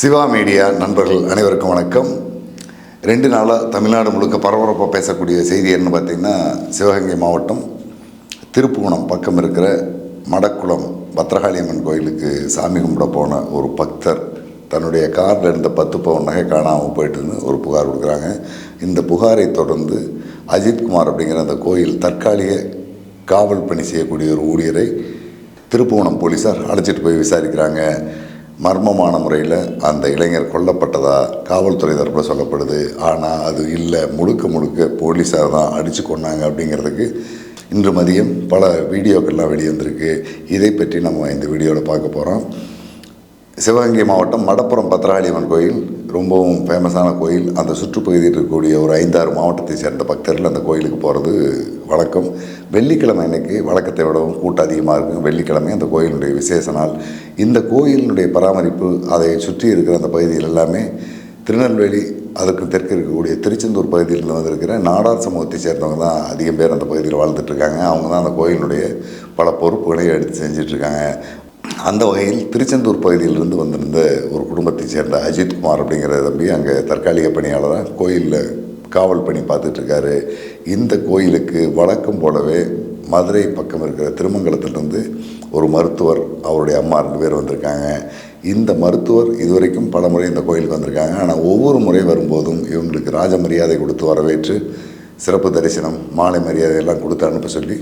Siva media நண்பர்கள் அனைவருக்கும் வணக்கம். 2 நாளாக தமிழ்நாடு முழுக்க பரபரப்பாக பேசக்கூடிய செய்தி என்ன பார்த்திங்கன்னா, சிவகங்கை மாவட்டம் திருப்புவனம் பக்கம் இருக்கிற மடக்குளம் பத்ரகாளியம்மன் கோயிலுக்கு சாமி கும்பிட போன ஒரு பக்தர் தன்னுடைய காரில் இருந்த 10 பவுன் நகை காணாமல் போயிட்டுன்னு ஒரு புகார் கொடுக்குறாங்க. இந்த புகாரை தொடர்ந்து அஜித்குமார் அப்படிங்கிற அந்த கோயில் தற்காலிக காவல் பணி செய்யக்கூடிய ஒரு ஊழியரை திருப்புவனம் போலீஸார் அழைச்சிட்டு போய் விசாரிக்கிறாங்க. மர்மமான முறையில் அந்த இளைஞர் கொல்லப்பட்டதா காவல்துறை தரப்பில் சொல்லப்படுது. ஆனால் அது இல்லை, முழுக்க போலீஸார் தான் அடித்து கொண்டாங்க அப்படிங்கிறதுக்கு இன்று மதியம் பல வீடியோக்கள்லாம் வெளியே வந்திருக்கு. இதை பற்றி நம்ம இந்த வீடியோவில் பார்க்க போகிறோம். சிவகங்கை மாவட்டம் மடப்புறம் பத்ரகாளியம்மன் கோயில் ரொம்பவும் ஃபேமஸான கோயில். அந்த சுற்றுப்பகுதியில் இருக்கக்கூடிய ஒரு 5-6 மாவட்டத்தை சேர்ந்த பக்தர்கள் அந்த கோயிலுக்கு போகிறது வழக்கம். வெள்ளிக்கிழமை அன்னைக்கு வழக்கத்தை விடவும் கூட்டம் அதிகமாக இருக்கும். வெள்ளிக்கிழமை அந்த கோயிலுடைய விசேஷ நாள். இந்த கோயிலினுடைய பராமரிப்பு, அதை சுற்றி இருக்கிற அந்த பகுதியில் எல்லாமே திருநெல்வேலி, அதற்கு தெற்கு இருக்கக்கூடிய திருச்செந்தூர் பகுதியில் வந்திருக்கிற நாடார் சமூகத்தை சேர்ந்தவங்க தான் அதிகம் பேர் அந்த பகுதியில் வாழ்ந்துட்டுருக்காங்க. அவங்க தான் அந்த கோயிலுடைய பல பொறுப்புகளை எடுத்து செஞ்சிட்ருக்காங்க. அந்த வகையில் திருச்செந்தூர் பகுதியிலிருந்து வந்திருந்த ஒரு குடும்பத்தை சேர்ந்த அஜித்குமார் அப்படிங்கிற தம்பி அங்கே தற்காலிக பணியாளராக கோயிலில் காவல் பணி பார்த்துட்ருக்காரு. இந்த கோயிலுக்கு வழக்கம் போலவே மதுரை பக்கம் இருக்கிற திருமங்கலத்திலிருந்து ஒரு மருத்துவர், அவருடைய அம்மா 2 பேர் வந்திருக்காங்க. இந்த மருத்துவர் இதுவரைக்கும் பல முறை இந்த கோயிலுக்கு வந்திருக்காங்க. ஆனால் ஒவ்வொரு முறை வரும்போதும் இவங்களுக்கு ராஜ மரியாதை கொடுத்து வரவேற்று சிறப்பு தரிசனம், மாலை மரியாதையெல்லாம் கொடுத்து அனுப்ப சொல்லி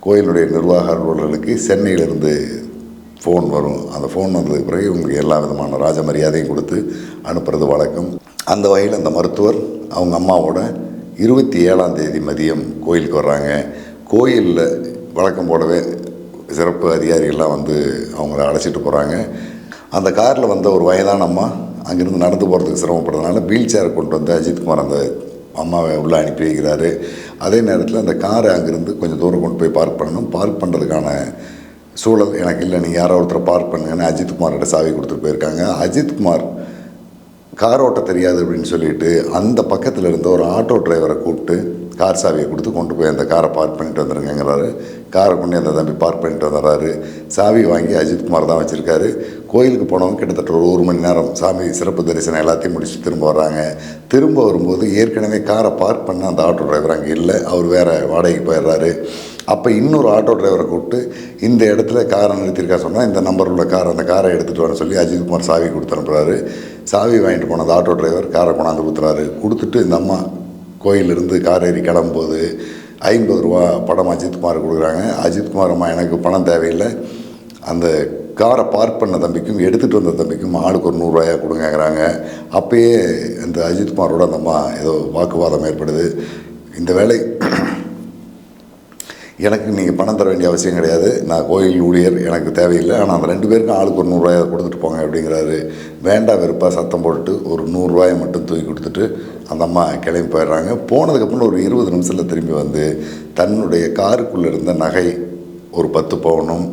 கோயிலுடைய நிர்வாக அலுவலர்களுக்கு சென்னையிலிருந்து ஃபோன் வரும். அந்த ஃபோன் வந்ததுக்கு பிறகு இவங்களுக்கு எல்லா விதமான ராஜ மரியாதையும் கொடுத்து அனுப்புறது வழக்கம். அந்த வகையில் அந்த மருத்துவர் அவங்க அம்மாவோட 27ஆம் தேதி மதியம் கோயிலுக்கு வர்றாங்க. கோயிலில் வழக்கம் போலவே சிறப்பு அதிகாரிகள்லாம் வந்து அவங்கள அழைச்சிட்டு போகிறாங்க. அந்த காரில் வந்த ஒரு வயதான அம்மா அங்கேருந்து நடந்து போகிறதுக்கு சிரமப்படுறதுனால வீல் சேர் கொண்டு வந்து அஜித்குமார் அந்த அம்மாவை உள்ளே அனுப்பி வைக்கிறாரு. அதே நேரத்தில் அந்த காரை அங்கேருந்து கொஞ்சம் தூரம் கொண்டு போய் பார்க் பண்ணணும். பார்க் பண்ணுறதுக்கான சூழல் எனக்கு இல்லை, நீங்கள் யாரோ ஒருத்தர் பார்க் பண்ணுங்கன்னு அஜித்குமார்கிட்ட சாவி கொடுத்துட்டு போயிருக்காங்க. அஜித்குமார் கார் ஓட்ட தெரியாது அப்படின்னு சொல்லிட்டு அந்த பக்கத்தில் இருந்த ஒரு ஆட்டோ டிரைவரை கூப்பிட்டு கார் சாவியை கொடுத்து கொண்டு போய் அந்த காரை பார்க் பண்ணிட்டு வந்துருங்கிறாரு. காரை கொண்டு அந்த தம்பி பார்க் பண்ணிட்டு வந்துடுறாரு. சாவி வாங்கி அஜித்குமார் தான் வச்சுருக்காரு. கோயிலுக்கு போனவங்க கிட்டத்தட்ட ஒரு 1 மணி நேரம் சாமி சிறப்பு தரிசனம் எல்லாத்தையும் முடிச்சுட்டு திரும்ப வர்றாங்க. திரும்ப வரும்போது ஏற்கனவே காரை பார்க் பண்ண அந்த ஆட்டோ டிரைவர் அங்கே இல்லை, அவர் வேறு வாடகைக்கு போயிடுறாரு. அப்போ இன்னொரு ஆட்டோ டிரைவரை கூப்பிட்டு இந்த இடத்துல காரை நிறுத்தியிருக்கா சொன்னால் இந்த நம்பர் உள்ள அந்த காரை எடுத்துகிட்டு வர சொல்லி அஜித்குமார் சாவி கொடுத்து அனுப்புகிறாரு. சாவி வாங்கிட்டு போன அந்த ஆட்டோ டிரைவர் காரை கொண்டாந்து கொடுத்துறாரு. கொடுத்துட்டு இந்த அம்மா கோயிலிருந்து கார் ஏறி கிளம்பும்போது 50 ரூபா பணம் அஜித்குமார் கொடுக்குறாங்க. அஜித்குமார் அம்மா எனக்கு பணம் தேவையில்லை, அந்த காரை பார்க் பண்ண தம்பிக்கும் எடுத்துகிட்டு வந்த தம்பிக்கும் ஆளுக்கு ஒரு 100 ரூபாயா கொடுங்கிறாங்க. அப்போயே அந்த அஜித்குமாரோட அந்த அம்மா ஏதோ வாக்குவாதம் ஏற்படுது. இந்த வேலை எனக்கு நீங்கள் பணம் தர வேண்டிய அவசியம் கிடையாது, நான் கோயில் ஊழியர், எனக்கு தேவையில்லை, ஆனால் அந்த 2 பேருக்கும் ஆளுக்கு ஒரு 100 ரூபாயை கொடுத்துட்டு போங்க அப்படிங்கிறாரு. வேண்டாம் வெறுப்பாக சத்தம் போட்டுட்டு ஒரு 100 ரூபாயை மட்டும் தூக்கி கொடுத்துட்டு அந்த அம்மா கிளம்பி போயிடுறாங்க. போனதுக்கப்புறம் ஒரு 20 நிமிஷத்தில் திரும்பி வந்து தன்னுடைய காருக்குள்ளே இருந்த நகை ஒரு 10 பவுனும்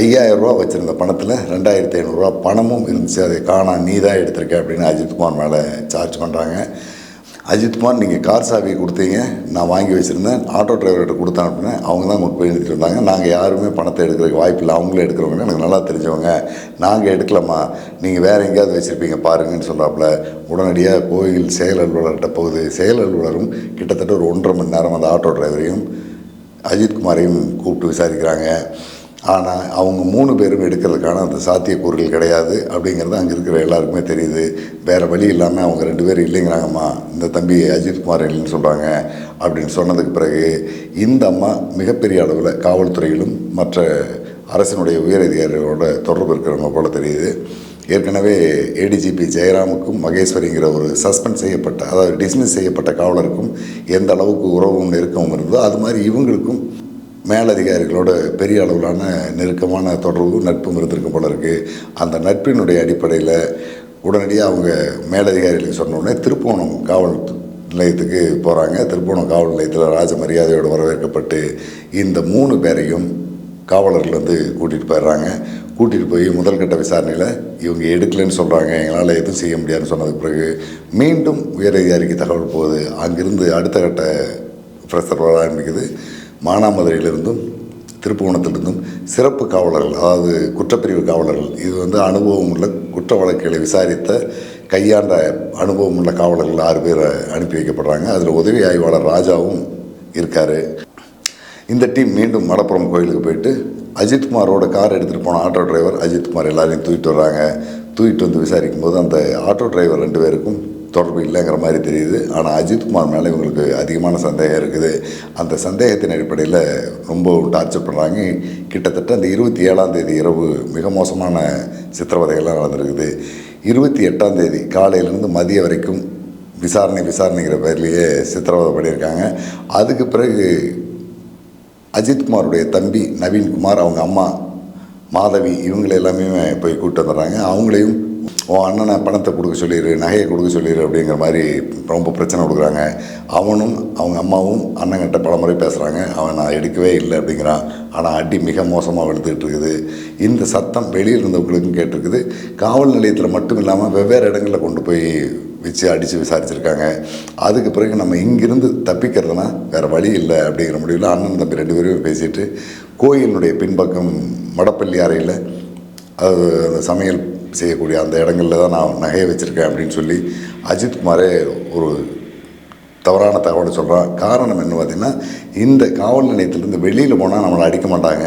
5000 ரூபா வச்சுருந்த பணத்தில் 2500 ரூபா பணமும் இருந்துச்சு, அதை காணா, நீ தான் எடுத்திருக்க அப்படின்னு அஜித்குமார் மேலே சார்ஜ் பண்ணுறாங்க. அஜித்குமார், நீங்கள் கார் சாவியை கொடுத்தீங்க, நான் வாங்கி வச்சுருந்தேன், ஆட்டோ டிரைவர்கிட்ட கொடுத்தேன் அப்படின்னா அவங்க தான் கொண்டு போய் எடுத்துகிட்டு வந்தாங்க, நாங்கள் யாருமே பணத்தை எடுக்கிறதுக்கு வாய்ப்பு இல்லை, அவங்களே எடுக்கிறவங்க எனக்கு நல்லா தெரிஞ்சவங்க, நாங்கள் எடுக்கலாமா, நீங்கள் வேறு எங்கேயாவது வச்சுருப்பீங்க பாருங்கன்னு சொல்கிறாப்புல. உடனடியாக கோயில் செயல் அலுவலர்கிட்ட போகுது. செயல் அலுவலரும் கிட்டத்தட்ட ஒரு 1.5 மணி நேரம் அந்த ஆட்டோ டிரைவரையும் அஜித்குமாரையும் கூப்பிட்டு விசாரிக்கிறாங்க. ஆனால் அவங்க 3 பேரும் எடுக்கிறதுக்கான அந்த சாத்தியக்கூறுகள் கிடையாது அப்படிங்கிறது அங்கே இருக்கிற எல்லாருக்குமே தெரியுது. வேறு வழி இல்லாமல் அவங்க 2 பேரும் இல்லைங்கிறாங்கம்மா, இந்த தம்பி அஜித்குமார் இல்லைன்னு சொல்கிறாங்க அப்படின்னு சொன்னதுக்கு பிறகு இந்த அம்மா மிகப்பெரிய அளவில் காவல்துறையிலும் மற்ற அரசினுடைய உயரதிகாரிகளோட தொடர்பு இருக்கிறவங்க போல தெரியுது. ஏற்கனவே ஏடிஜிபி ஜெயராமுக்கும் மகேஸ்வரிங்கிற ஒரு சஸ்பெண்ட் செய்யப்பட்ட, அதாவது டிஸ்மிஸ் செய்யப்பட்ட காவலருக்கும் எந்த அளவுக்கு உறவும் நெருக்கமும் இருந்ததோ அது மாதிரி இவங்களுக்கும் மேலதிகாரிகளோட பெரிய அளவிலான நெருக்கமான தொடர்பு நட்பும் இருந்திருக்கும் போல இருக்குது. அந்த நட்பினுடைய அடிப்படையில் உடனடியாக அவங்க மேலதிகாரிகளுக்கு சொன்ன உடனே திருப்புவனம் காவல் நிலையத்துக்கு போகிறாங்க. திருப்புவனம் காவல் நிலையத்தில் ராஜ மரியாதையோடு வரவேற்கப்பட்டு இந்த 3 பேரையும் காவலர்கள் வந்து கூட்டிகிட்டு போயிடுறாங்க. கூட்டிகிட்டு போய் முதல்கட்ட விசாரணையில் இவங்க எடுக்கலைன்னு சொல்கிறாங்க, எங்களால் எதுவும் செய்ய முடியாதுன்னு சொன்னதுக்கு பிறகு மீண்டும் உயரதிகாரிக்கு தகவல் போகுது. அங்கிருந்து அடுத்த கட்ட ப்ரெஷர் வர ஆரம்பிக்குது. மானாமதுரையிலிருந்தும் திருப்புவனத்திலிருந்தும் சிறப்பு காவலர்கள், அதாவது குற்றப்பிரிவு காவலர்கள், இது அனுபவம் உள்ள குற்ற வழக்குகளை விசாரித்த கையாண்ட அனுபவம் உள்ள காவலர்கள் 6 பேர் அனுப்பி வைக்கப்படுறாங்க. அதில் உதவி ஆய்வாளர் ராஜாவும் இருக்கார். இந்த டீம் மீண்டும் மடப்புறம் கோயிலுக்கு போயிட்டு அஜித்குமாரோட கார் எடுத்துகிட்டு போன ஆட்டோ டிரைவர் அஜித்குமார் எல்லாரையும் தூக்கிட்டு வர்றாங்க. தூக்கிட்டு வந்து விசாரிக்கும் போது அந்த ஆட்டோ டிரைவர் 2 பேருக்கும் தொடர்பு இல்லைங்கிற மாதிரி தெரியுது. ஆனால் அஜித்குமார் மேலே இவங்களுக்கு அதிகமான சந்தேகம் இருக்குது. அந்த சந்தேகத்தின் அடிப்படையில் ரொம்ப டார்ச்சர் பண்ணுறாங்க. கிட்டத்தட்ட அந்த 27ஆம் தேதி இரவு மிக மோசமான சித்திரவதைகள்லாம் நடந்திருக்குது. 28ஆம் தேதி காலையிலேருந்து மதியம் வரைக்கும் விசாரணைங்கிற பேர்லேயே சித்திரவதை பண்ணியிருக்காங்க. அதுக்கு பிறகு அஜித்குமாருடைய தம்பி நவீன்குமார், அவங்க அம்மா மாதவி, இவங்களை எல்லாமே போய் கூப்பிட்டு வந்துடுறாங்க. அவங்களையும் உன் அண்ணனை பணத்தை கொடுக்க சொல்லிடு, நகையை கொடுக்க சொல்லிடு அப்படிங்கிற மாதிரி ரொம்ப பிரச்சனை கொடுக்குறாங்க. அவனும் அவங்க அம்மாவும் அண்ணங்கிட்ட பல முறை பேசுகிறாங்க. அவன் நான் எடுக்கவே இல்லை அப்படிங்கிறான். ஆனால் அடி மிக மோசமாக வெளுத்துக்கிட்டு இருக்குது. இந்த சத்தம் வெளியில் இருந்தவங்களுக்கும் கேட்டிருக்குது. காவல் நிலையத்தில் மட்டும் இல்லாமல் வெவ்வேறு இடங்களில் கொண்டு போய் வச்சு அடித்து விசாரிச்சுருக்காங்க. அதுக்கு பிறகு நம்ம இங்கிருந்து தப்பிக்கிறதுனா வேறு வழி இல்லை அப்படிங்கிற முடிவில் அண்ணன் தம்பி 2 பேரும் பேசிட்டு கோயிலினுடைய பின்பக்கம் மடப்பள்ளி அறையில், அது அந்த சமையல் செய்யக்கூடிய அந்த இடங்களில் தான் நான் நகையை வச்சுருக்கேன் அப்படின்னு சொல்லி அஜித்குமாரே ஒரு தவறான தகவலை சொல்கிறான். காரணம் என்ன பார்த்திங்கன்னா, இந்த காவல் நிலையத்திலேருந்து வெளியில் போனால் நம்மளை அடிக்க மாட்டாங்க,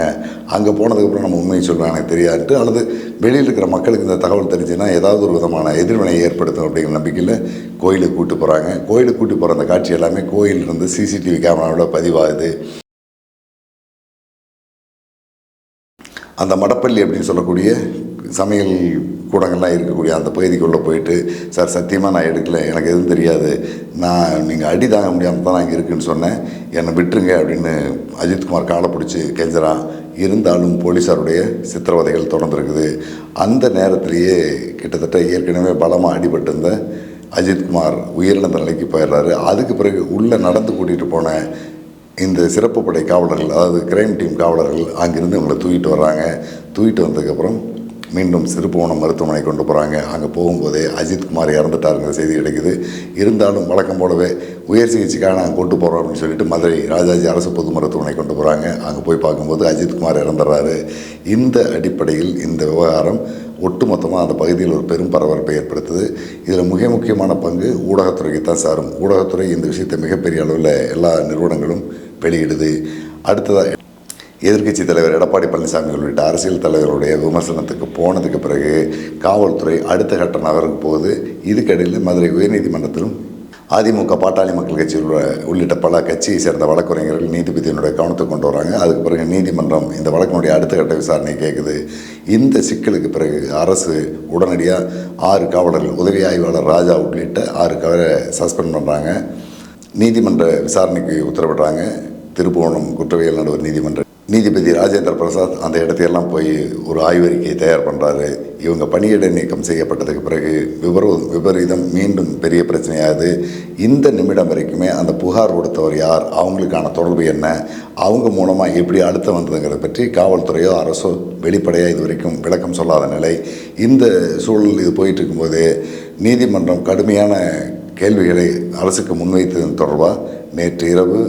அங்கே போனதுக்கப்புறம் நம்ம உண்மையை சொல்லுவேன் எனக்கு தெரியாதுன்ட்டு, அல்லது வெளியில் இருக்கிற மக்களுக்கு இந்த தகவல் தெரிஞ்சுன்னா ஏதாவது ஒரு விதமான எதிர்வினையை ஏற்படுத்தும் அப்படிங்கிற நம்பிக்கையில் கோயிலுக்கு கூப்பிட்டு போகிறாங்க. கோயிலுக்கு கூப்பிட்டு போகிற அந்த காட்சி எல்லாமே கோயிலிருந்து சிசிடிவி கேமராவில் பதிவாகுது. அந்த மடப்பள்ளி அப்படின்னு சொல்லக்கூடிய சமையல் கூடங்கள்லாம் இருக்கக்கூடிய அந்த பகுதிக்குள்ளே போயிட்டு, சார் சத்தியமாக நான் எடுக்கலை, எனக்கு எதுவும் தெரியாது, நீங்கள் அடி தாங்க முடியாமல் தான் நான் இங்கே இருக்குன்னு சொன்னேன், என்னை விட்டுருங்க அப்படின்னு அஜித்குமார் காலை பிடிச்சி கெஞ்சுறான். இருந்தாலும் போலீஸாருடைய சித்திரவதைகள் தொடர்ந்துருக்குது. அந்த நேரத்திலேயே கிட்டத்தட்ட ஏற்கனவே பலமாக அடிபட்டிருந்த அஜித்குமார் உயிரிழந்த நிலைக்கு போயிடுறாரு. அதுக்கு பிறகு உள்ளே நடந்து கூட்டிகிட்டு போன இந்த சிறப்பு படை காவலர்கள், அதாவது கிரைம் டீம் காவலர்கள் அங்கேருந்து இவங்களை தூக்கிட்டு வர்றாங்க. தூக்கிட்டு வந்ததுக்கப்புறம் மீண்டும் திருப்புவனம் மருத்துவமனை கொண்டு போகிறாங்க. அங்கே போகும்போதே அஜித்குமார் இறந்துட்டாருங்கிற செய்தி கிடைக்குது. இருந்தாலும் வழக்கம் போலவே உயர் சிகிச்சைக்காக நாங்கள் கொண்டு போகிறோம் அப்படின்னு சொல்லிட்டு மதுரை ராஜாஜி அரசு பொது மருத்துவமனை கொண்டு போகிறாங்க. அங்கே போய் பார்க்கும்போது அஜித்குமார் இறந்துடுறாரு. இந்த அடிப்படையில் இந்த விவகாரம் ஒட்டுமொத்தமாக அந்த பகுதியில் ஒரு பெரும் பரபரப்பை ஏற்படுத்துது. இதில் மிக முக்கியமான பங்கு ஊடகத்துறைக்கு தான் சாரும். ஊடகத்துறை இந்த விஷயத்தை மிகப்பெரிய அளவில் எல்லா நிறுவனங்களும் வெளியிடுது. அடுத்ததாக எதிர்க்கட்சி தலைவர் எடப்பாடி பழனிசாமி உள்ளிட்ட அரசியல் தலைவர்களுடைய விமர்சனத்துக்கு போனதுக்கு பிறகு காவல்துறை அடுத்த கட்ட நகருக்கு போகுது. இதுக்கிடையில் மதுரை உயர்நீதிமன்றத்திலும் அதிமுக, பாட்டாளி மக்கள் கட்சி உள்ளிட்ட பல கட்சியை சேர்ந்த வழக்கறிஞர்கள் நீதிபதியினுடைய கவனத்துக்கு கொண்டு வராங்க. அதுக்கு பிறகு நீதிமன்றம் இந்த வழக்கினுடைய அடுத்த கட்ட விசாரணை கேட்குது. இந்த சிக்கலுக்கு பிறகு அரசு உடனடியாக 6 காவலர்கள், உதவி ஆய்வாளர் ராஜா உள்ளிட்ட 6 பேரை சஸ்பெண்ட் பண்ணுறாங்க. நீதிமன்ற விசாரணைக்கு உத்தரவிடுறாங்க. திருப்புவனம் குற்றவியல் நடுவர் நீதிபதி ராஜேந்திர பிரசாத் அந்த இடத்தையெல்லாம் போய் ஒரு ஆய்வறிக்கையை தயார் பண்ணுறாரு. இவங்க பணியிடை நீக்கம் செய்யப்பட்டதுக்கு பிறகு விபரீதம் மீண்டும் பெரிய பிரச்சனையாகுது. இந்த நிமிடம் வரைக்குமே அந்த புகார் கொடுத்தவர் யார், அவங்களுக்கான தொடர்பு என்ன, அவங்க மூலமாக எப்படி அடுத்து வந்ததுங்கிறத பற்றி காவல்துறையோ அரசோ வெளிப்படையாக இது வரைக்கும் விளக்கம் சொல்லாத நிலை. இந்த சூழல் இது போயிட்டு இருக்கும்போது நீதிமன்றம் கடுமையான கேள்விகளை அரசுக்கு முன்வைத்ததன் தொடர்பாக நேற்று இரவு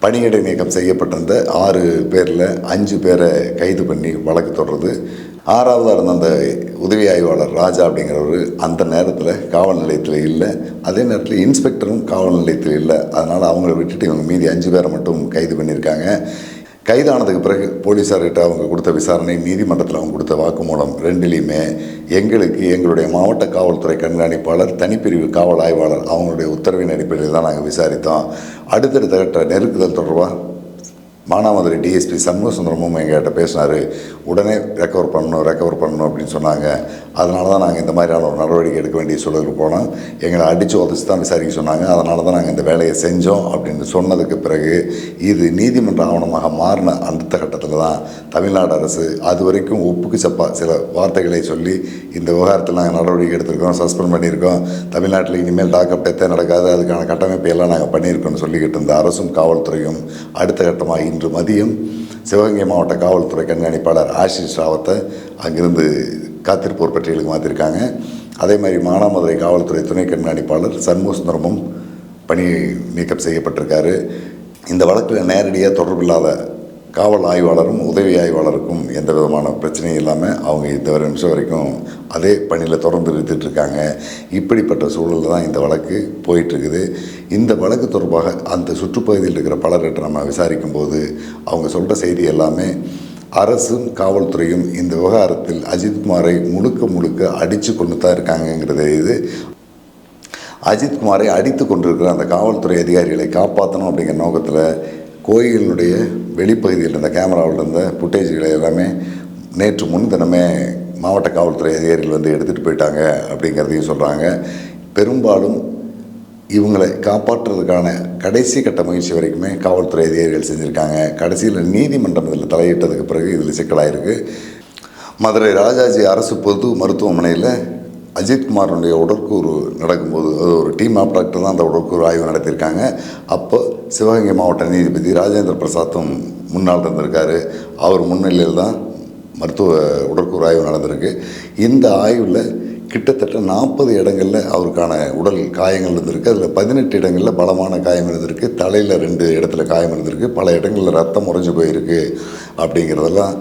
பணியிடை நீக்கம் செய்யப்பட்டிருந்த 6 பேரில் 5 பேரை கைது பண்ணி வழக்கு தொடருது. 6ஆவதாக இருந்த அந்த உதவி ஆய்வாளர் ராஜா அப்படிங்கிறவர் அந்த நேரத்தில் காவல் நிலையத்தில் இல்லை. அதே நேரத்தில் இன்ஸ்பெக்டரும் காவல் நிலையத்தில் இல்லை. அதனால் அவங்கள விட்டுட்டு இவங்க மீதி 5 பேரை மட்டும் கைது பண்ணியிருக்காங்க. கைதானதுக்கு பிறகு போலீஸார்கிட்ட அவங்க கொடுத்த விசாரணை, நீதிமன்றத்தில் அவங்க கொடுத்த வாக்குமூலம் ரெண்டுலேயுமே எங்களுடைய மாவட்ட காவல்துறை கண்காணிப்பாளர், தனிப்பிரிவு காவல் ஆய்வாளர் அவங்களுடைய உத்தரவின் அடிப்படையில் தான் நாங்கள் விசாரித்தோம். அடுத்தடுத்த கட்ட நெருக்குதல் தொடர்பாக மானாமதுரை டிஎஸ்பி சண்முக சுந்தரமும் எங்கள்கிட்ட பேசினார். உடனே ரெக்கவர் பண்ணணும் அப்படின்னு சொன்னாங்க. அதனால தான் நாங்கள் இந்த மாதிரியான ஒரு நடவடிக்கை எடுக்க வேண்டிய சூழலுக்கு போனோம். எங்களை அடித்து உதச்சி தான் விசாரிக்க சொன்னாங்க. அதனால தான் நாங்கள் இந்த வேலையை செஞ்சோம் அப்படின்னு சொன்னதுக்கு பிறகு இது நீதிமன்ற ஆவணமாக மாறின அந்த கட்டத்தில் தான் தமிழ்நாடு அரசு அது வரைக்கும் ஒப்புக்கு சப்பா சில வார்த்தைகளை சொல்லி இந்த விவகாரத்தில் நாங்கள் நடவடிக்கை எடுத்திருக்கோம், சஸ்பெண்ட் பண்ணியிருக்கோம், தமிழ்நாட்டில் இனிமேல் டாக்அப் டெத்தே நடக்காது, அதுக்கான கட்டமைப்பை எல்லாம் நாங்கள் பண்ணியிருக்கோம்னு சொல்லிக்கிட்டு இருந்த அரசும் காவல்துறையும் அடுத்த கட்டமாக இன்று மதியம் சிவகங்கை மாவட்ட காவல்துறை கண்காணிப்பாளர் ஆஷிஷ் ராவத்தை அங்கிருந்து காத்திருப்போர் பட்டியலுக்கு மாற்றிருக்காங்க. அதே மாதிரி மானாமதுரை காவல்துறை துணை கண்காணிப்பாளர் சண்முக சுந்தரமும் பணி நீக்கம் செய்யப்பட்டிருக்காரு. இந்த வழக்கில் நேரடியாக தொடர்பில்லாத காவல் ஆய்வாளரும் உதவி ஆய்வாளருக்கும் எந்த விதமான பிரச்சனையும் இல்லாமல் அவங்க இந்த நிமிஷம் வரைக்கும் அதே பணியில் தொடர்ந்து இருந்துகிட்ருக்காங்க. இப்படிப்பட்ட சூழலில் தான் இந்த வழக்கு போயிட்டுருக்குது. இந்த வழக்கு தொடர்பாக அந்த சுற்றுப்பகுதியில் இருக்கிற பலர்கிட்ட நம்ம விசாரிக்கும் போது அவங்க சொல்கிற செய்தி எல்லாமே அரசும் காவல்துறையும் இந்த விவகாரத்தில் அஜித்குமாரை முழுக்க அடித்து கொண்டு தான் இருக்காங்கங்கிறது. இது அஜித்குமாரை அடித்து கொண்டிருக்கிற அந்த காவல்துறை அதிகாரிகளை காப்பாற்றணும் அப்படிங்கிற நோக்கத்தில் கோயிலினுடைய வெளிப்பகுதியில் இருந்த கேமராவில் இருந்த ஃபுட்டேஜ்களை எல்லாமே நேற்று முன்தினமே மாவட்ட காவல்துறை அதிகாரிகள் வந்து எடுத்துகிட்டு போயிட்டாங்க அப்படிங்கிறதையும் சொல்கிறாங்க. பெரும்பாலும் இவங்களை காப்பாற்றுறதுக்கான கடைசி கட்ட முயற்சி வரைக்குமே காவல்துறை அதிகாரிகள் செஞ்சுருக்காங்க. கடைசியில் நீதிமன்றம் இதில் தலையிட்டதுக்கு பிறகு இதில் சிக்கலாயிருக்கு. மதுரை ராஜாஜி அரசு பொது மருத்துவமனையில் அஜித்குமாருடைய உடற்கூறு நடக்கும்போது அது ஒரு டீம் ஆஃப் டாக்டர் தான் அந்த உடற்கூறு ஆய்வு நடத்தியிருக்காங்க. அப்போ சிவகங்கை மாவட்ட நீதிபதி ராஜேந்திர பிரசாத்தும் முன்னால் இருந்திருக்காரு. அவர் முன்னிலையில் தான் மருத்துவ உடற்கூறு ஆய்வு நடந்திருக்கு. இந்த ஆய்வில் கிட்டத்தட்ட 40 இடங்களில் அவருக்கான உடல் காயங்கள் இருந்திருக்கு. அதில் 18 இடங்களில் பலமான காயம் இருந்திருக்கு. தலையில் 2 இடத்துல காயம் இருந்திருக்கு. பல இடங்களில் ரத்தம் உறைஞ்சு போயிருக்கு. அப்படிங்கிறதெல்லாம்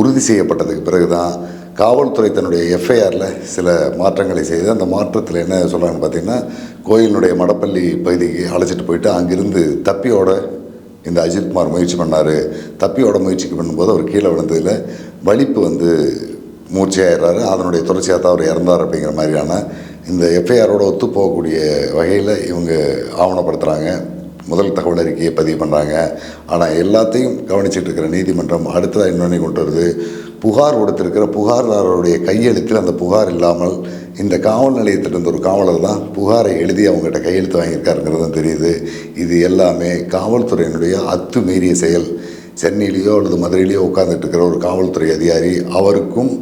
உறுதி செய்யப்பட்டதுக்கு பிறகு தான் காவல்துறை தன்னுடைய எஃப்ஐஆரில் சில மாற்றங்களை செய்து, அந்த மாற்றத்தில் என்ன சொல்கிறாங்கன்னு பார்த்திங்கன்னா, கோயிலினுடைய மடப்பள்ளி பகுதிக்கு அழைச்சிட்டு போயிட்டு அங்கிருந்து தப்பியோட இந்த அஜித்குமார் முயற்சி பண்ணார். தப்பியோட முயற்சிக்கு பண்ணும்போது அவர் கீழே விழுந்ததில் வலிப்பு வந்து மூர்ச்சையாயிடுறாரு. அதனுடைய தொடர்ச்சியாக தான் அவர் இறந்தார் அப்படிங்கிற மாதிரியான இந்த எஃப்ஐஆரோட ஒத்து போகக்கூடிய வகையில் இவங்க ஆவணப்படுத்துகிறாங்க. முதல் தகவல் அறிக்கையை பதிவு பண்ணுறாங்க. ஆனால் எல்லாத்தையும் கவனிச்சிட்டு இருக்கிற நீதிமன்றம் அடுத்ததாக இன்னொன்று கொண்டு வருது. புகார் கொடுத்திருக்கிற புகார்தாரருடைய கையெழுத்தில் அந்த புகார் இல்லாமல் இந்த காவல் நிலையத்தில் இருந்த ஒரு காவலர் தான் புகாரை எழுதி அவங்ககிட்ட கையெழுத்து வாங்கியிருக்காருங்கிறதும் தெரியுது. இது எல்லாமே காவல்துறையினுடைய அத்துமீறிய செயல். சென்னையிலேயோ அல்லது மதுரையிலேயோ உட்கார்ந்துட்டு இருக்கிற ஒரு காவல்துறை அதிகாரி, அவருக்கும்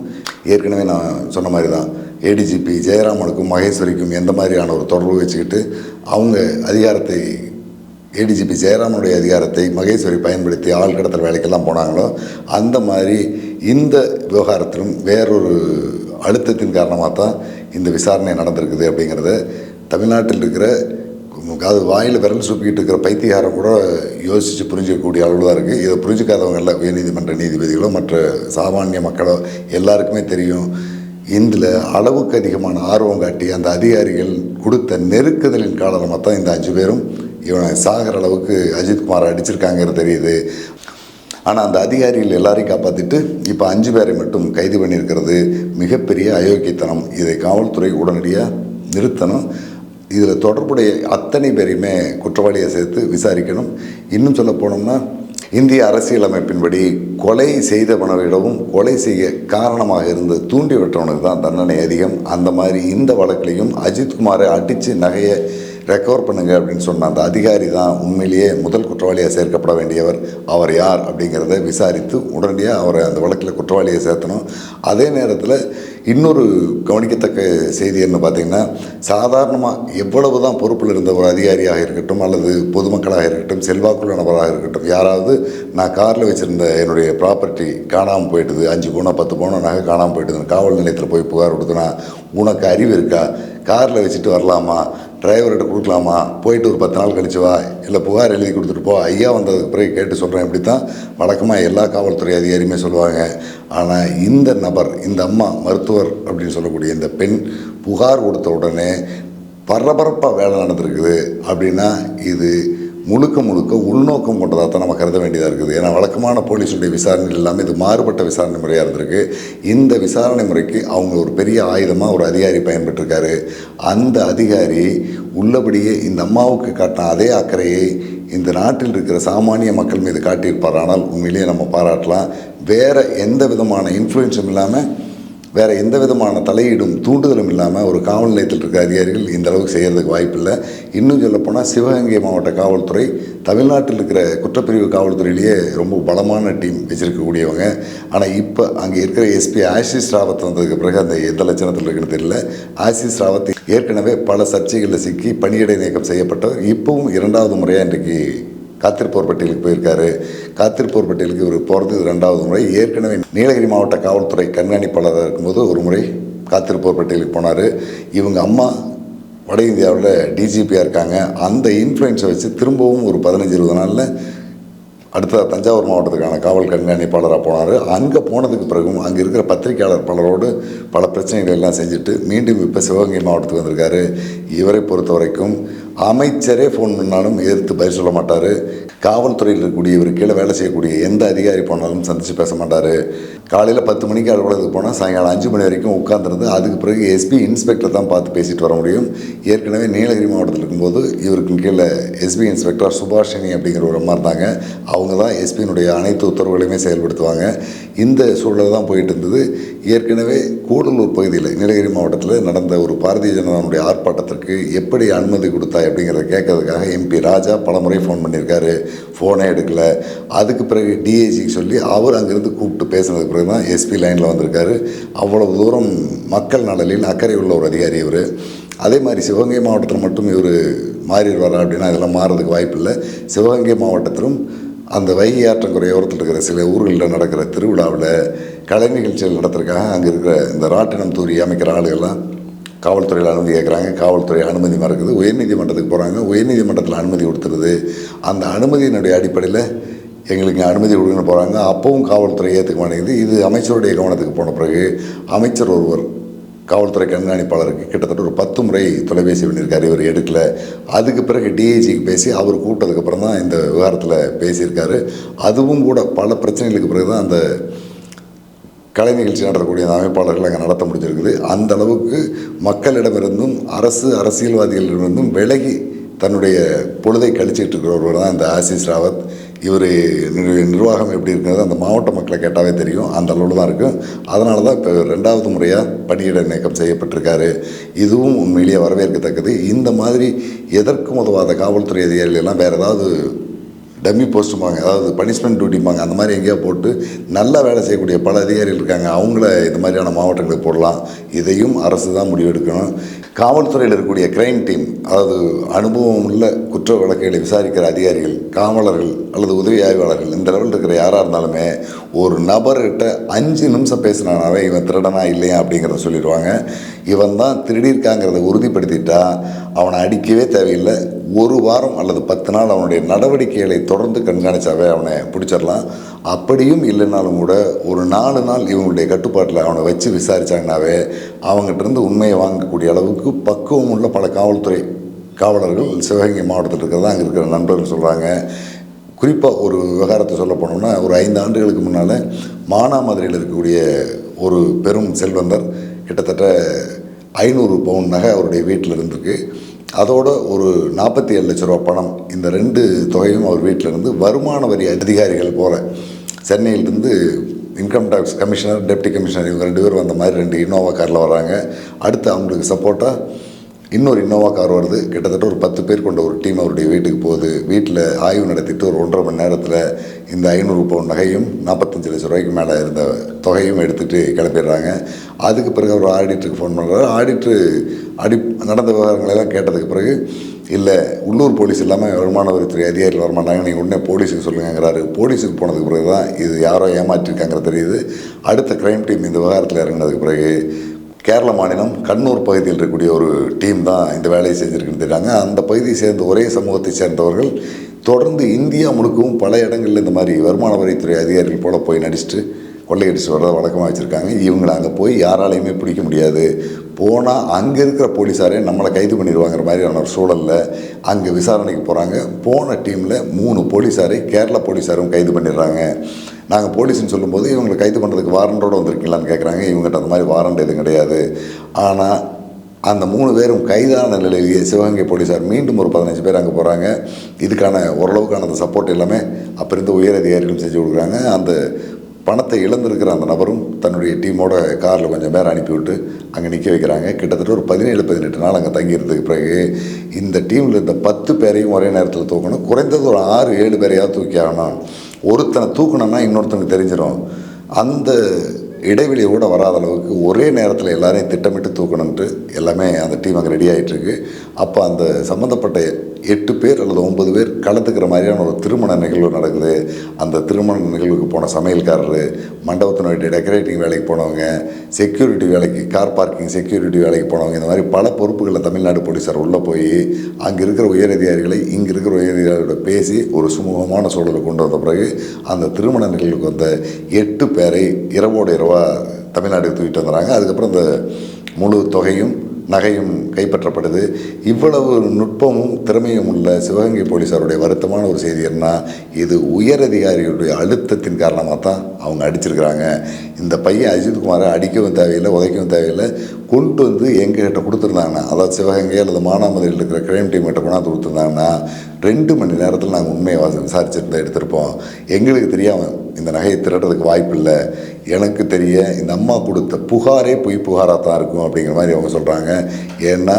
ஏற்கனவே நான் சொன்ன மாதிரி தான் ஏடிஜிபி ஜெயராமனுக்கும் மகேஸ்வரிக்கும் எந்த மாதிரியான ஒரு தொடர்பு வச்சுக்கிட்டு அவங்க அதிகாரத்தை, ஏடிஜிபி ஜெயராமனுடைய அதிகாரத்தை மகேஸ்வரி பயன்படுத்தி ஆள் கடத்தல் வேலைக்கெல்லாம் போனாங்களோ அந்த மாதிரி இந்த விவகாரத்திலும் வேறொரு அழுத்தத்தின் காரணமாக தான் இந்த விசாரணை நடந்திருக்குது அப்படிங்கிறத தமிழ்நாட்டில் இருக்கிற, அது வாயில் விரல் சூப்பிக்கிட்டு இருக்கிற பைத்தியகாரம் கூட யோசித்து புரிஞ்சிக்கக்கூடிய அளவு தான் இருக்குது. இதை புரிஞ்சிக்காதவங்க இல்லை, உயர்நீதிமன்ற நீதிபதிகளோ மற்ற சாமானிய மக்களோ எல்லாருக்குமே தெரியும். இதில் அளவுக்கு அதிகமான ஆர்வம் காட்டி அந்த அதிகாரிகள் கொடுத்த நெருக்குதலின் காரணமாக தான் இந்த 5 பேரும் இவனை சாகிற அளவுக்கு அஜித்குமாரை அடிச்சிருக்காங்கிறது தெரியுது. ஆனால் அந்த அதிகாரிகள் எல்லாரையும் காப்பாற்றிட்டு இப்போ 5 பேரை மட்டும் கைது பண்ணியிருக்கிறது மிகப்பெரிய அயோக்கியத்தனம். இதை காவல்துறை உடனடியாக நிறுத்தணும். இதில் தொடர்புடைய அத்தனை பேரையுமே குற்றவாளியை சேர்த்து விசாரிக்கணும். இன்னும் சொல்ல போனோம்னா இந்திய அரசியலமைப்பின்படி கொலை செய்தவனை விடவும் கொலை செய்ய காரணமாக இருந்து தூண்டிவிட்டவனுக்கு தான் தண்டனை அதிகம். அந்த மாதிரி இந்த வழக்கிலையும் அஜித்குமாரை அடித்து நகையை ரெக்கவர் பண்ணுங்க அப்படின்னு சொன்ன அந்த அதிகாரி தான் உண்மையிலேயே முதல் குற்றவாளியாக சேர்க்கப்பட வேண்டியவர். அவர் யார் அப்படிங்கிறத விசாரித்து உடனடியாக அவரை அந்த வழக்கில் குற்றவாளியை சேர்த்தணும். அதே நேரத்தில் இன்னொரு கவனிக்கத்தக்க செய்தி என்ன பார்த்திங்கன்னா, சாதாரணமாக எவ்வளவு தான் பொறுப்பில் இருந்த ஒரு அதிகாரியாக இருக்கட்டும் அல்லது பொதுமக்களாக இருக்கட்டும், செல்வாக்குள்ள நபராக இருக்கட்டும், யாராவது நான் காரில் வச்சுருந்த என்னுடைய ப்ராப்பர்ட்டி காணாமல் போயிட்டுது, 5 பவுனோ 10 பவுனோ நகை காணாமல் போயிட்டுதுன்னு காவல் நிலையத்தில் போய் புகார் கொடுத்தனா, உனக்கு அறிவு இருக்கா? காரில் வச்சுட்டு வரலாமா? டிரைவர்கிட்ட கொடுக்கலாமா? போயிட்டு ஒரு 10 நாள் கழிச்சு வா, இல்லை புகார் எழுதி கொடுத்துட்டு போ, ஐயா வந்ததுக்கு பிறகு கேட்டு சொல்கிறேன். இப்படி தான் வழக்கமாக எல்லா காவல்துறை அதிகாரியுமே சொல்லுவாங்க. ஆனால் இந்த நபர், இந்த அம்மா மருத்துவர் அப்படின்னு சொல்லக்கூடிய இந்த பெண் புகார் கொடுத்த உடனே பரபரப்பாக வேலை நடந்திருக்குது. அப்படின்னா இது முழுக்க உள்நோக்கம் கொண்டதாக தான் நம்ம கருத வேண்டியதாக இருக்குது. ஏன்னா வழக்கமான போலீஸுடைய விசாரணை எல்லாமே இது மாறுபட்ட விசாரணை முறையாக இருந்திருக்கு. இந்த விசாரணை முறைக்கு அவங்க ஒரு பெரிய ஆயுதமாக ஒரு அதிகாரி பயன்பட்டிருக்காரு. அந்த அதிகாரி உள்ளபடியே இந்த அம்மாவுக்கு காட்டின அதே அக்கறையை இந்த நாட்டில் இருக்கிற சாமானிய மக்கள் மீது காட்டியிருப்பார். ஆனால் உண்மையிலேயே நம்ம பாராட்டலாம். வேறு எந்த விதமான இன்ஃப்ளூயன்ஸும் இல்லாமல், வேறு எந்த விதமான தலையீடும் தூண்டுதலும் இல்லாமல் ஒரு காவல் நிலையத்தில் இருக்கிற அதிகாரிகள் இந்த அளவுக்கு செய்கிறதுக்கு வாய்ப்பில்லை. இன்னும் சொல்லப்போனால் சிவகங்கை மாவட்ட காவல்துறை தமிழ்நாட்டில் இருக்கிற குற்றப்பிரிவு காவல்துறையிலேயே ரொம்ப பலமான டீம் வச்சுருக்கக்கூடியவங்க. ஆனால் இப்போ அங்கே இருக்கிற எஸ்பி ஆஷிஷ் ராவத் வந்ததுக்கு பிறகு அந்த எந்த லட்சணத்தில் இருக்குன்னு தெரியல. ஆஷிஷ் ராவத் ஏற்கனவே பல சர்ச்சைகளில் சிக்கி பணியிடை நீக்கம் செய்யப்பட்டவர். இப்போவும் 2வது முறையாக இன்றைக்கு காத்திருப்போர் பட்டியலுக்கு போயிருக்காரு. காத்திருப்போர் பட்டியலுக்கு இவர் போகிறது 2வது முறை. ஏற்கனவே நீலகிரி மாவட்ட காவல்துறை கண்காணிப்பாளராக இருக்கும்போது ஒரு முறை காத்திருப்போர் பட்டியலுக்கு போனார். இவங்க அம்மா வட இந்தியாவில் டிஜிபியாக இருக்காங்க. அந்த இன்ஃப்ளூயன்ஸை வச்சு திரும்பவும் ஒரு 15-20 நாளில் அடுத்த தஞ்சாவூர் மாவட்டத்துக்கான காவல் கண்காணிப்பாளராக போனார். அங்கே போனதுக்கு பிறகும் அங்கே இருக்கிற பத்திரிகையாளர் பலரோடு பல பிரச்சனைகள் எல்லாம் செஞ்சுட்டு மீண்டும் இப்போ சிவகங்கை மாவட்டத்துக்கு வந்திருக்காரு. இவரை பொறுத்த வரைக்கும் அமைச்சரே ஃபோன் பண்ணாலும் எதிர்த்து பதில் சொல்ல மாட்டார். காவல்துறையில் இருக்கக்கூடிய இவர் கீழே வேலை செய்யக்கூடிய எந்த அதிகாரி போனாலும் சந்தித்து பேச மாட்டார். காலையில் 10 மணிக்கு அலுவலகத்துக்கு போனால் சாயங்காலம் 5 மணி வரைக்கும் உட்காந்துருந்து அதுக்கு பிறகு எஸ்பி இன்ஸ்பெக்டர் தான் பார்த்து பேசிட்டு வர முடியும். ஏற்கனவே நீலகிரி மாவட்டத்தில் இருக்கும்போது இவருக்கு கீழே எஸ்பி இன்ஸ்பெக்டர் சுபாஷினி அப்படிங்கிற ஒரு அம்மா இருந்தாங்க. அவங்க தான் எஸ்பியினுடைய அனைத்து உத்தரவுகளையுமே செயல்படுத்துவாங்க. இந்த சூழல் தான் போயிட்டு இருந்தது. ஏற்கனவே கூடலூர் பகுதியில் நீலகிரி மாவட்டத்தில் நடந்த ஒரு பாரதிய ஜனதாவுடைய ஆர்ப்பாட்டத்திற்கு எப்படி அனுமதி கொடுத்தா அப்படிங்கிறத கேட்கறதுக்காக எம்பி ராஜா பலமுறை ஃபோன் பண்ணியிருக்காரு. ஃபோனே எடுக்கலை. அதுக்கு பிறகு டிஐஜிக்கு சொல்லி அவர் அங்கேருந்து கூப்பிட்டு பேசினதுக்கு பிறகு தான் எஸ்பி லைனில் வந்திருக்காரு. அவ்வளவு தூரம் மக்கள் நலனில் அக்கறை உள்ள ஒரு அதிகாரி இவர். அதே மாதிரி சிவகங்கை மாவட்டத்தில் மட்டும் இவர் மாறிடுவாரா அப்படின்னா இதெல்லாம் மாறதுக்கு வாய்ப்பு இல்லை. சிவகங்கை மாவட்டத்திலும் அந்த வைகை ஆற்றங்கரை ஓரத்தில் இருக்கிற சில ஊர்களில் நடக்கிற திருவிழாவில் கலை நிகழ்ச்சிகள் நடத்துறதுக்காக அங்கே இருக்கிற இந்த ராட்டினம் தூரி அமைக்கிற ஆளுகள்லாம் காவல்துறையில் அனுமதி கேட்குறாங்க. காவல்துறை அனுமதி மறுக்குது. உயர்நீதிமன்றத்துக்கு போகிறாங்க. உயர்நீதிமன்றத்தில் அனுமதி கொடுத்துருது. அந்த அனுமதியினுடைய அடிப்படையில் எங்களுக்கு அனுமதி கொடுக்கணும்னு போகிறாங்க. அப்பவும் காவல்துறை ஏற்றுக்க மாட்டேங்குது. இது அமைச்சருடைய கவனத்துக்கு போன பிறகு அமைச்சர் ஒருவர் காவல்துறை கண்காணிப்பாளருக்கு கிட்டத்தட்ட ஒரு 10 முறை தொலைபேசி பண்ணியிருக்காரு. இவர் எடுக்கலை. அதுக்கு பிறகு டிஐஜிக்கு பேசி அவர் கூப்பிட்டதுக்கப்புறம் தான் இந்த விவகாரத்தில் பேசியிருக்காரு. அதுவும் கூட பல பிரச்சனைகளுக்கு பிறகு தான் அந்த கலை நிகழ்ச்சி நடத்தக்கூடிய அந்த அமைப்பாளர்கள் அங்கே நடத்த முடிஞ்சிருக்குது. அந்த அளவுக்கு மக்களிடமிருந்தும் அரசியல்வாதிகளிடமிருந்தும் விலகி தன்னுடைய பொழுதை கழிச்சிட்டு இருக்கிறவர் தான் இந்த ஆசிஸ் ராவத். இவர் நிர்வாகம் எப்படி இருக்கிறது அந்த மாவட்ட மக்களை கேட்டாவே தெரியும். அந்த அளவில் தான் இருக்கும். அதனால தான் இப்போ 2வது முறையாக பணியிட நீக்கம் செய்யப்பட்டிருக்காரு. இதுவும் உண்மையிலேயே வரவேற்கத்தக்கது. இந்த மாதிரி எதற்கும் உதவாத காவல்துறை அதிகாரிகள் எல்லாம் வேறு ஏதாவது டம்மி போஸ்ட்டுமாங்க, அதாவது பனிஷ்மெண்ட் டியூட்டிம்பாங்க, அந்த மாதிரி எங்கேயா போட்டு நல்லா வேலை செய்யக்கூடிய பல அதிகாரிகள் இருக்காங்க. அவங்கள இந்த மாதிரியான மாவட்டங்களுக்கு போடலாம். இதையும் அரசு தான் முடிவெடுக்கணும். காவல்துறையில் இருக்கக்கூடிய கிரைம் டீம், அதாவது அனுபவம் உள்ள குற்ற வழக்குகளை விசாரிக்கிற அதிகாரிகள், காவலர்கள் அல்லது உதவி ஆய்வாளர்கள், இந்த லெவலில் இருக்கிற யாராக இருந்தாலுமே ஒரு நபர்கிட்ட 5 நிமிஷம் பேசினானாவே இவன் திருடனா இல்லையா அப்படிங்கிறத சொல்லிடுவாங்க. இவன் தான் திருடியிருக்காங்கிறத உறுதிப்படுத்திட்டா அவனை அடிக்கவே தேவையில்லை. 1 வாரம் அல்லது 10 நாள் அவனுடைய நடவடிக்கைகளை தொடர்ந்து கண்காணித்தாவே அவனை பிடிச்சிடலாம். அப்படியும் இல்லைனாலும் கூட ஒரு 4 நாள் இவங்களுடைய கட்டுப்பாட்டில் அவனை வச்சு விசாரித்தாங்கனாவே அவங்ககிட்டருந்து உண்மையை வாங்கக்கூடிய அளவுக்கு பக்குவம் உள்ள பல காவல்துறை காவலர்கள் சிவகங்கை மாவட்டத்தில் இருக்கிறதா அங்கே இருக்கிற நண்பர்கள் சொல்கிறாங்க. குறிப்பாக ஒரு விவகாரத்தை சொல்ல போனோம்னா, ஒரு 5 ஆண்டுகளுக்கு முன்னால் மானாமதுரையில் இருக்கக்கூடிய ஒரு பெரும் செல்வந்தர் கிட்டத்தட்ட 500 பவுன் நகை அவருடைய வீட்டில் இருந்திருக்கு. அதோட ஒரு 47 லட்ச ரூபா பணம், இந்த 2 தொகையும் அவர் வீட்டில் இருந்து வருமான வரி அதிகாரிகள் போல சென்னையிலிருந்து income tax commissioner, deputy commissioner இவங்க 2 பேர் வந்த மாதிரி 2 இனோவா காரில் வராங்க. அடுத்து அவங்களுக்கு சப்போர்ட்டாக இன்னொரு இனோவா கார் வருது. கிட்டத்தட்ட ஒரு 10 பேர் கொண்ட ஒரு டீம் அவருடைய வீட்டுக்கு போகுது. வீட்டில் ஆய்வு நடத்திட்டு ஒரு 1.5 மணி நேரத்தில் இந்த 500 பவுன் நகையும் 45 லட்ச ரூபாய்க்கு மேலே இருந்த தொகையும் எடுத்துகிட்டு கிளம்பிடுறாங்க. அதுக்கு பிறகு அவர் ஆடிட்டருக்கு ஃபோன் பண்ணுறாரு. நடந்த விவகாரங்களெல்லாம் கேட்டதுக்கு பிறகு இல்லை, உள்ளூர் போலீஸ் இல்லாமல் வருமான வரித்துறை அதிகாரிகள் வரமாட்டாங்க, நீங்கள் உடனே போலீஸுக்கு சொல்லுங்கிறாரு. போலீஸுக்கு போனதுக்கு பிறகு தான் இது யாரோ ஏமாற்றிருக்காங்கிற தெரியுது. அடுத்த க்ரைம் டீம் இந்த விவகாரத்தில் இறங்கினதுக்கு பிறகு கேரள மாநிலம் கண்ணூர் பகுதியில் இருக்கக்கூடிய ஒரு டீம் தான் இந்த வேலையை செஞ்சுருக்குன்னு தெரியாங்க. அந்த பகுதியை சேர்ந்த ஒரே சமூகத்தை சேர்ந்தவர்கள் தொடர்ந்து இந்தியா முழுக்கவும் பல இடங்களில் இந்த மாதிரி வருமான வரித்துறை அதிகாரிகள் போல் போய் நடிச்சுட்டு கொள்ளையடிச்சு வர்றதை வழக்கமாக வச்சுருக்காங்க. இவங்களை அங்கே போய் யாராலையுமே பிடிக்க முடியாது. போனால் அங்கே இருக்கிற போலீஸாரே நம்மளை கைது பண்ணிடுவாங்கிற மாதிரியான ஒரு சூழலில் அங்கே விசாரணைக்கு போகிறாங்க. போன டீமில் 3 போலீஸாரை கேரளா போலீஸாரும் கைது பண்ணிடுறாங்க. நாங்கள் போலீஸ்ன்னு சொல்லும்போது இவங்களை கைது பண்ணுறதுக்கு வாரண்டோடு வந்திருக்கீங்களான்னு கேட்குறாங்க. இவங்ககிட்ட அந்த மாதிரி வாரண்ட் எதுவும் கிடையாது. ஆனால் அந்த 3 பேரும் கைதான நிலையிலேயே சிவகங்கை போலீஸார் மீண்டும் ஒரு 15 பேர் அங்கே போகிறாங்க. இதுக்கான ஓரளவுக்கான அந்த சப்போர்ட் எல்லாமே அப்போ இருந்த உயர் அதிகாரிகளும் செஞ்சு கொடுக்குறாங்க. அந்த பணத்தை இழந்திருக்கிற அந்த நபரும் தன்னுடைய டீமோட காரில் கொஞ்சம் பேர் அனுப்பிவிட்டு அங்கே நிற்க வைக்கிறாங்க. கிட்டத்தட்ட ஒரு 17-18 நாள் அங்கே தங்கியிருந்ததுக்கு பிறகு இந்த டீமில் இருந்த 10 பேரையும் ஒரே நேரத்தில் தூக்கணும். குறைந்தது ஒரு 6-7 பேரையாவது தூக்கி ஆகணும். ஒருத்தனை தூக்கணும்னா இன்னொருத்தனுக்கு தெரிஞ்சிடும். அந்த இடைவெளியை கூட வராத அளவுக்கு ஒரே நேரத்தில் எல்லாரையும் திட்டமிட்டு தூக்கணுன்ட்டு எல்லாமே அந்த டீம் அங்கே ரெடி ஆகிட்டுருக்கு. அப்போ அந்த சம்மந்தப்பட்ட 8 பேர் அல்லது 9 பேர் கலந்துக்கிற மாதிரியான ஒரு திருமண நிகழ்வு நடக்குது. அந்த திருமண நிகழ்வுக்கு போன சமையல்காரரு, மண்டபத்தினுடைய டெக்கரேட்டிங் வேலைக்கு போனவங்க, செக்யூரிட்டி வேலைக்கு, கார் பார்க்கிங் செக்யூரிட்டி வேலைக்கு போனவங்க, இந்த மாதிரி பல பொறுப்புகளில் தமிழ்நாடு போலீஸார் உள்ளே போய் அங்கே இருக்கிற உயரதிகாரிகளை இங்கே இருக்கிற உயரதிகாரிகளோட பேசி ஒரு சுமூகமான சூழலை கொண்டு வந்த பிறகு அந்த திருமண நிகழ்வுக்கு வந்த 8 பேரை இரவோடு இரவாக தமிழ்நாட்டுக்கு தூக்கிட்டு வந்துடுறாங்க. அதுக்கப்புறம் இந்த முழு தொகையும் நகையும் கைப்பற்றப்படுது. இவ்வளவு நுட்பமும் திறமையும் உள்ள சிவகங்கை போலீஸாருடைய வருத்தமான ஒரு செய்தி என்ன, இது உயரதிகாரிகளுடைய அழுத்தத்தின் காரணமாக தான் அவங்க அடிச்சிருக்கிறாங்க. இந்த பையன் அஜித்குமாரை அடிக்கவும் தேவையில்லை, உதைக்கவும் தேவையில்லை, கொண்டு வந்து எங்ககிட்ட கொடுத்துருந்தாங்கன்னா, அதாவது சிவகங்கை அல்லது மானாமதுரையில் இருக்கிற கிரைம் டீம் கிட்ட கொண்டாந்து கொடுத்துருந்தாங்கன்னா 2 மணி நேரத்தில் நாங்கள் உண்மையை விசாரிச்சுட்டு தான் எடுத்திருப்போம். எங்களுக்கு தெரியாமல் இந்த நகையை திருடுறதுக்கு வாய்ப்பு இல்லை. எனக்கு தெரிய இந்த அம்மா கொடுத்த புகாரே பொய் புகாராக தான் இருக்கும் அப்படிங்கிற மாதிரி அவங்க சொல்கிறாங்க. ஏன்னா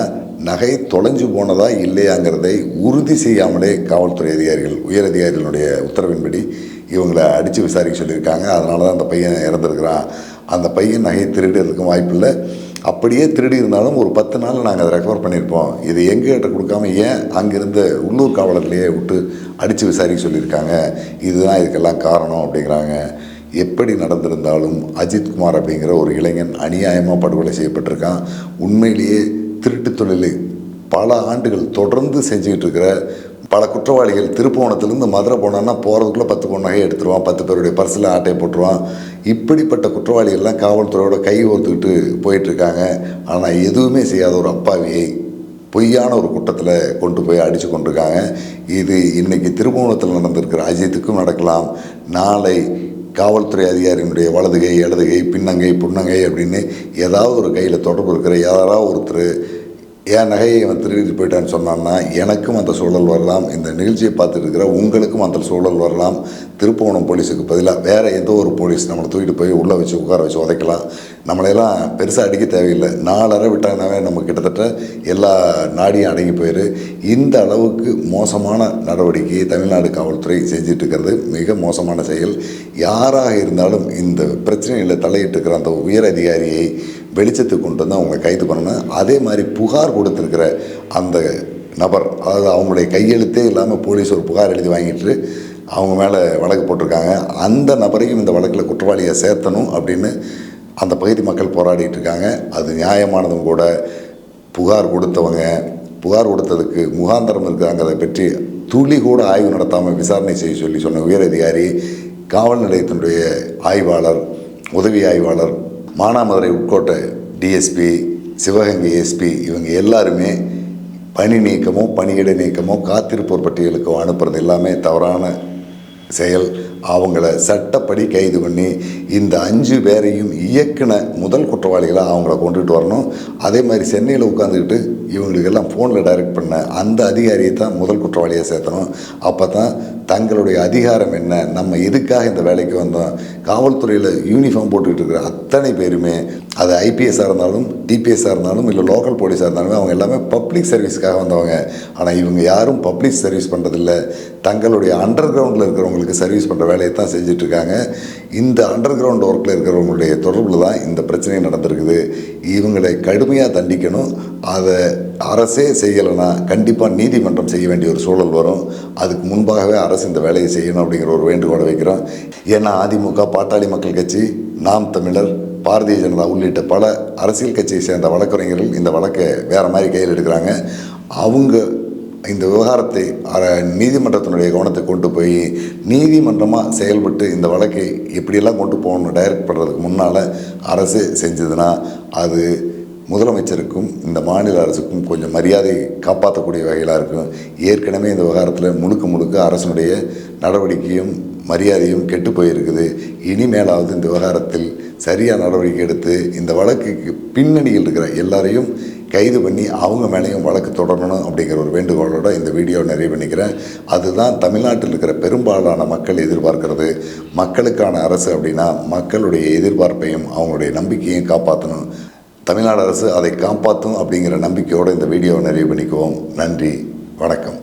நகை தொலைஞ்சு போனதா இல்லையாங்கிறதை உறுதி செய்யாமலே காவல்துறை அதிகாரிகள், உயரதிகாரிகளுடைய உத்தரவின்படி இவங்களை அடித்து விசாரிக்க சொல்லியிருக்காங்க. அதனால தான் அந்த பையன் இறந்துருக்கிறான். அந்த பையன் நகையை திருடுறதுக்கும் வாய்ப்பு இல்லை. அப்படியே திருடி இருந்தாலும் ஒரு 10 நாள் நாங்கள் அதை ரெக்கவர் பண்ணியிருப்போம். இது எங்ககிட்ட கொடுக்காம ஏன் அங்கிருந்த உள்ளூர் காவலர்களையே விட்டு அடித்து விசாரிக்க சொல்லியிருக்காங்க. இதுதான் இதுக்கெல்லாம் காரணம் அப்படிங்கிறாங்க. எப்படி நடந்திருந்தாலும் அஜித்குமார் அப்படிங்கிற ஒரு இளைஞன் அநியாயமாக படுகொலை செய்யப்பட்டிருக்கான். உண்மையிலேயே திருட்டு தொழிலை பல ஆண்டுகள் தொடர்ந்து செஞ்சுக்கிட்டு இருக்கிற பல குற்றவாளிகள் திருப்புவனத்துலேருந்து மதுரை போனான்னா போகிறதுக்குள்ளே 10 பொன் நகையை எடுத்துருவான், 10 பேருடைய பர்ஸில் ஆட்டையை போட்டுருவான். இப்படிப்பட்ட குற்றவாளிகள்லாம் காவல்துறையோட கை ஓர்த்துக்கிட்டு போயிட்டுருக்காங்க. ஆனால் எதுவுமே செய்யாத ஒரு அப்பாவியை பொய்யான ஒரு குற்றத்தில் கொண்டு போய் அடித்து கொண்டிருக்காங்க. இது இன்றைக்கி திருப்புவனத்தில் நடந்திருக்கிற அஜித்துக்கும் நடக்கலாம். நாளை காவல்துறை அதிகாரியினுடைய வலதுகை, இடதுகை, பின்னங்கை, புன்னங்கை அப்படின்னு ஏதாவது ஒரு கையில் தொடர்பு இருக்கிற யாராவது ஒருத்தர் என் நகையை அவன் திருடிட்டு போயிட்டான்னு சொன்னான்னா எனக்கும் அந்த சூழல் வரலாம். இந்த நிகழ்ச்சியை பார்த்துட்டு இருக்கிற உங்களுக்கும் அந்த சூழல் வரலாம். திருப்புவனம் போலீஸுக்கு பதிலாக வேறு ஏதோ ஒரு போலீஸ் நம்மளை தூக்கிட்டு போய் உள்ளே வச்சு உட்கார வச்சு உதைக்கலாம். நம்மளையெல்லாம் பெருசாக அடிக்க தேவையில்லை. 4 அறை விட்டாங்கனாவே நம்ம கிட்டத்தட்ட எல்லா நாடியும் அடங்கி போயிரு. இந்த அளவுக்கு மோசமான நடவடிக்கையை தமிழ்நாடு காவல்துறை செஞ்சுட்டு இருக்கிறது மிக மோசமான செயல். யாராக இருந்தாலும் இந்த பிரச்சனையில் தலையிட்டு இருக்கிற அந்த உயர் அதிகாரியை வெளிச்சத்துக்கு கொண்டு வந்து அவங்க கைது பண்ணணும். அதே மாதிரி புகார் கொடுத்துருக்கிற அந்த நபர், அதாவது அவங்களுடைய கையெழுத்தே இல்லாமல் போலீஸ் ஒரு புகார் எழுதி வாங்கிட்டு அவங்க மேலே வழக்கு போட்டிருக்காங்க. அந்த நபரையும் இந்த வழக்கில் குற்றவாளியை சேர்த்தணும் அப்படின்னு அந்த பகுதி மக்கள் போராடிட்டு இருக்காங்க. அது நியாயமானதும் கூட. புகார் கொடுத்ததுக்கு முகாந்தரம் இருக்காங்கிறதை பற்றி துளி கூட ஆய்வு நடத்தாமல் விசாரணை செய்ய சொன்ன உயரதிகாரி, காவல் நிலையத்தினுடைய ஆய்வாளர், உதவி ஆய்வாளர், மானாமதுரை உட்கோட்ட டிஎஸ்பி, சிவகங்கை எஸ்பி, இவங்க எல்லாருமே பணி நீக்கமோ பணியிட நீக்கமோ காத்திருப்போர் பட்டியலுக்கோ அனுப்புறது எல்லாமே தவறான செயல். அவங்கள சட்டப்படி கைது பண்ணி இந்த 5 பேரையும் இயக்குன முதல் குற்றவாளிகளாக அவங்கள கொண்டுட்டு வரணும். அதே மாதிரி சென்னையில் உட்காந்துக்கிட்டு இவங்களுக்கெல்லாம் ஃபோனில் டைரக்ட் பண்ண அந்த அதிகாரியை தான் முதல் குற்றவாளியாக சேர்த்தணும். அப்போ தான் தங்களுடைய அதிகாரம் என்ன, நம்ம எதுக்காக இந்த வேலைக்கு வந்தோம், காவல்துறையில் யூனிஃபார்ம் போட்டுக்கிட்டு இருக்கிற அத்தனை பேருமே, அது ஐபிஎஸ்ஸாக இருந்தாலும் டிபிஎஸ்ஸாக இருந்தாலும் இல்லை லோக்கல் போலீஸாக இருந்தாலுமே அவங்க எல்லாமே பப்ளிக் சர்வீஸ்க்காக வந்தவங்க. ஆனால் இவங்க யாரும் பப்ளிக் சர்வீஸ் பண்ணுறதில்ல. தங்களுடைய அண்டர் கிரவுண்டில் இருக்கிறவங்களுக்கு சர்வீஸ் பண்ணுற வேலையை தான் செஞ்சிட்ருக்காங்க. இந்த அண்டர் கிரவுண்ட் ஒர்க்கில் இருக்கிறவங்களுடைய தொடர்பில் தான் இந்த பிரச்சனை நடந்திருக்குது. இவங்களை கடுமையாக தண்டிக்கணும். அதை அரசே செய்யலைன்னா கண்டிப்பாக நீதிமன்றம் செய்ய வேண்டிய ஒரு சூழல் வரும். அதுக்கு முன்பாகவே அரசு இந்த வேலையை செய்யணும் அப்படிங்கிற ஒரு வேண்டுகோளை வைக்கிறோம். ஏன்னா அதிமுக, பாட்டாளி மக்கள் கட்சி, நாம் தமிழர், பாரதிய ஜனதா உள்ளிட்ட பல அரசியல் கட்சியை சேர்ந்த வழக்கறிஞர்கள் இந்த வழக்கை வேறு மாதிரி கையில் எடுக்கிறாங்க. அவங்க இந்த விவகாரத்தை நீதிமன்றத்தினுடைய கவனத்தை கொண்டு போய் நீதிமன்றமாக செயல்பட்டு இந்த வழக்கை எப்படியெல்லாம் கொண்டு போகணும்னு டைரக்ட் பண்ணுறதுக்கு முன்னால் அரசு செஞ்சதுன்னா அது முதலமைச்சருக்கும் இந்த மாநில அரசுக்கும் கொஞ்சம் மரியாதை காப்பாற்றக்கூடிய வகையிலாக இருக்கும். ஏற்கனவே இந்த விவகாரத்தில் முழுக்க அரசினுடைய நடவடிக்கையும் மரியாதையும் கெட்டு போயிருக்குது. இனிமேலாவது இந்த விவகாரத்தில் சரியாக நடவடிக்கை எடுத்து இந்த வழக்குக்கு பின்னணியில் இருக்கிற எல்லாரையும் கைது பண்ணி அவங்க மேலேயும் வழக்கு தொடரணும் அப்படிங்கிற ஒரு வேண்டுகோளோடு இந்த வீடியோ நிறைவு பண்ணிக்கிறேன். அதுதான் தமிழ்நாட்டில் இருக்கிற பெரும்பாலான மக்கள் எதிர்பார்க்கிறது. மக்களுக்கான அரசு அப்படின்னா மக்களுடைய எதிர்பார்ப்பையும் அவங்களுடைய நம்பிக்கையும் காப்பாற்றணும். தமிழ்நாடு அரசு அதை காப்பாற்றும் அப்படிங்கிற நம்பிக்கையோடு இந்த வீடியோவை நிறைவு பண்ணிக்குவோம். நன்றி, வணக்கம்.